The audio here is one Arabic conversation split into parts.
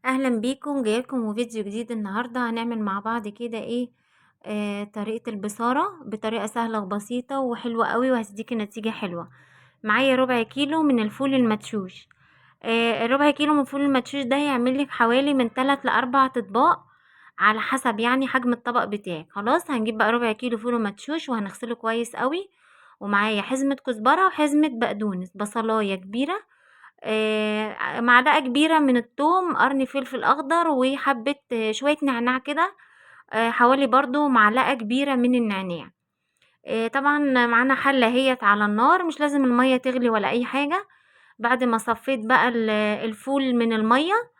اهلا بيكم، جايلكم فيديو جديد. النهارده هنعمل مع بعض كده ايه طريقه البصاره بطريقه سهله وبسيطه وحلوه قوي، وهتديكي نتيجه حلوه. معايا ربع كيلو من الفول المدشوش. الربع كيلو من الفول المدشوش ده هيعمل لك حوالي من 3 ل4 اطباق على حسب يعني حجم الطبق بتاعك. خلاص، هنجيب بقى ربع كيلو فول مدشوش وهنغسله كويس قوي، ومعايا حزمه كزبره وحزمه بقدونس، بصلايه كبيره، معلقة كبيرة من الثوم، قرن فلفل أخضر، وحبة شوية نعناع كده، حوالي برضو معلقة كبيرة من النعناع. طبعا معانا حلة هيت على النار، مش لازم المية تغلي ولا أي حاجة. بعد ما صفيت بقى الفول من المية،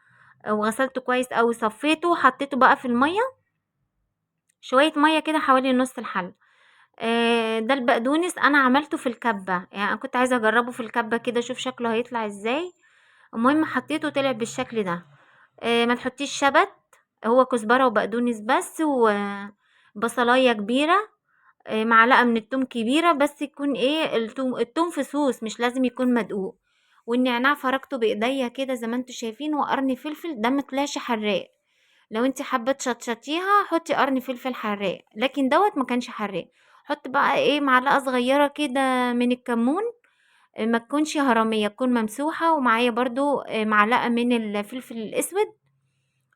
وغسلته كويس أوي، صفيته حطيته بقى في المية، شوية مية كده حوالي نص الحلة. ده البقدونس انا عملته في الكبة، يعني أنا كنت عايزة اجربه في الكبة كده اشوف شكله هيطلع ازاي. المهم حطيته طلع بالشكل ده. ما تحطيش شبت، هو كزبرة وبقدونس بس، وبصلاية كبيرة، معلقة من التوم كبيرة، بس يكون ايه التوم فصوص، مش لازم يكون مدقوق. والنعناع فركته بايديا كده زي ما انتوا شايفين، وقرن فلفل ده مطلعش حراق. لو انت حابه تشطشطيها حطي قرن فلفل حراق، لكن دوت ما كانش حراق. حط بقى ايه معلقه صغيره كده من الكمون، ما تكونش هرميه، تكون ممسوحه، ومعايا برضو معلقه من الفلفل الاسود،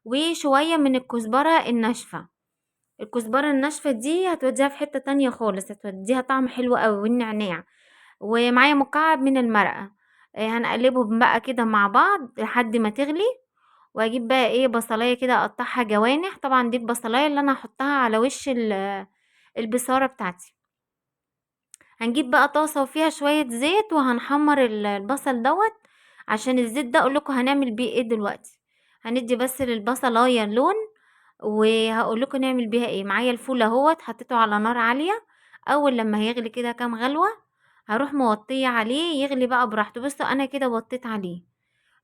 وشويه من الكزبره الناشفه. الكزبره الناشفه دي هتوديها في حته تانية خالص، هتوديها طعم حلو قوي، والنعناع. ومعايا مكعب من المرقه. هنقلبهم بقى كده مع بعض لحد ما تغلي. واجيب بقى ايه بصلايه كده اقطعها جوانح، طبعا دي البصلايه اللي انا هحطها على وش البصاره بتاعتي. هنجيب بقى طاسه وفيها شويه زيت، وهنحمر البصل دوت. عشان الزيت ده اقولكوا هنعمل بيه ايه دلوقتي. هندي بس للبصلايه لون، وهقولكوا نعمل بيها ايه. معايا الفول اهوت، حطيته على نار عاليه. اول لما هيغلي كده كام غلوه، هروح موطيه عليه يغلي بقى براحته. بصوا انا كده وطيت عليه.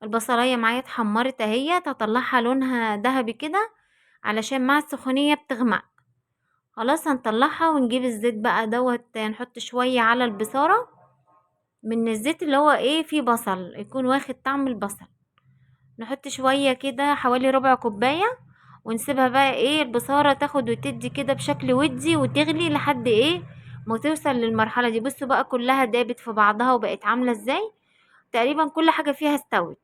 البصلايه معايا اتحمرت اهيت، هطلعها لونها ذهبي كده علشان مع السخونيه بتغمق. خلاص هنطلعها ونجيب الزيت بقى دوت، نحط شويه على البصاره من الزيت اللي هو ايه فيه بصل، يكون واخد طعم البصل. نحط شويه كده حوالي ربع كوبايه، ونسيبها بقى ايه البصاره تاخد وتدي كده بشكل ودي، وتغلي لحد ايه ما توصل للمرحله دي. بصوا بقى كلها دابت في بعضها وبقت عامله ازاي، تقريبا كل حاجه فيها استوت.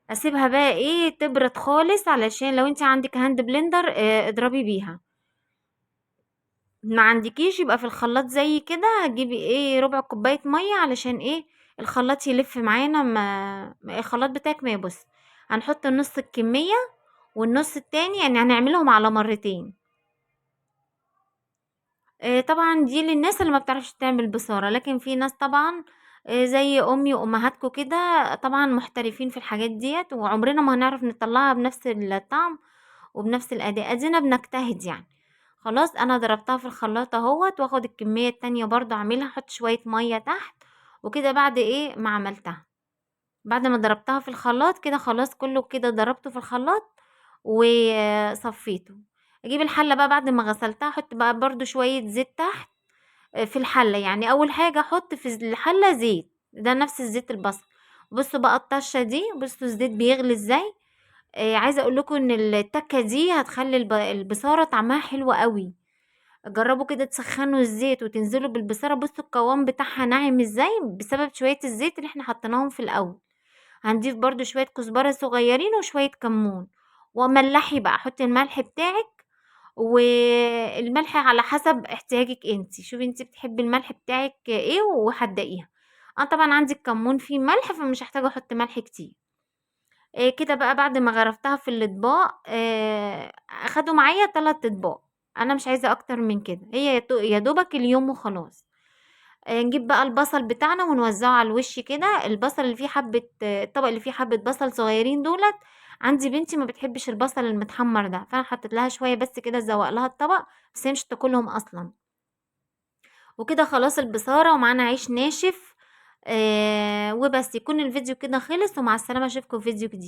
اسيبها بقى ايه تبرد خالص، علشان لو انت عندك هاند بلندر اضربي بيها. ما عندكيش يبقى في الخلاط زي كده، هتجيبي ايه ربع كوباية مية علشان ايه الخلاط يلف معانا، الخلاط بتاعك ما يبص. هنحط نص الكمية والنص التاني، يعني هنعملهم على مرتين. طبعا دي للناس اللي ما بتعرفش تعمل بصارة، لكن في ناس طبعا زي امي وامهاتكم كده طبعا محترفين في الحاجات ديت، وعمرنا ما هنعرف نطلعها بنفس الطعم وبنفس الاداء، ادينا بنجتهد يعني. خلاص انا ضربتها في الخلاط اهوت، واخد الكمية التانية برضو اعملها، احط شوية مية تحت. وكده بعد ايه ما عملتها، بعد ما ضربتها في الخلاط كده خلاص كله كده ضربته في الخلاط وصفيته. اجيب الحلة بقى بعد ما غسلتها، احط بقى برضو شوية زيت تحت في الحلة. يعني اول حاجة احط في الحلة زيت، ده نفس الزيت البصل. بصوا بقى الطشة دي، بصوا الزيت بيغلي ازاي. عايزة اقول لكم ان التكة دي هتخلي البصارة طعمها حلو قوي. جربوا كده تسخنوا الزيت وتنزلوا بالبصارة، بصوا القوام بتاعها ناعم ازاي بسبب شوية الزيت اللي احنا حطيناهم في الاول. هنضيف برضو شوية كزبرة صغيرين وشوية كمون، وملحي بقى، حطي الملح بتاعك. والملح على حسب احتياجك انتي، شوفي انتي بتحبي الملح بتاعك ايه وحدقيها. انا طبعا عندي الكمون فيه ملح، فمش هحتاج احط ملح كتير. إيه كده بقى بعد ما غرفتها في الاطباق، اخدوا معايا 3 اطباق. انا مش عايزه اكتر من كده، هي يا دوبك اليوم وخلاص. نجيب بقى البصل بتاعنا ونوزعه على الوش كده. البصل اللي فيه حبة الطبق اللي فيه حبة بصل صغيرين دولت. عندي بنتي ما بتحبش البصل المتحمر ده، فانا حطيت لها شوية بس كده زوق لها الطبق، بس هي مش تاكلهم اصلا. وكده خلاص البصارة، ومعانا عيش ناشف. وبس يكون الفيديو كده خلص، ومع السلامة، اشوفكم في فيديو جديد.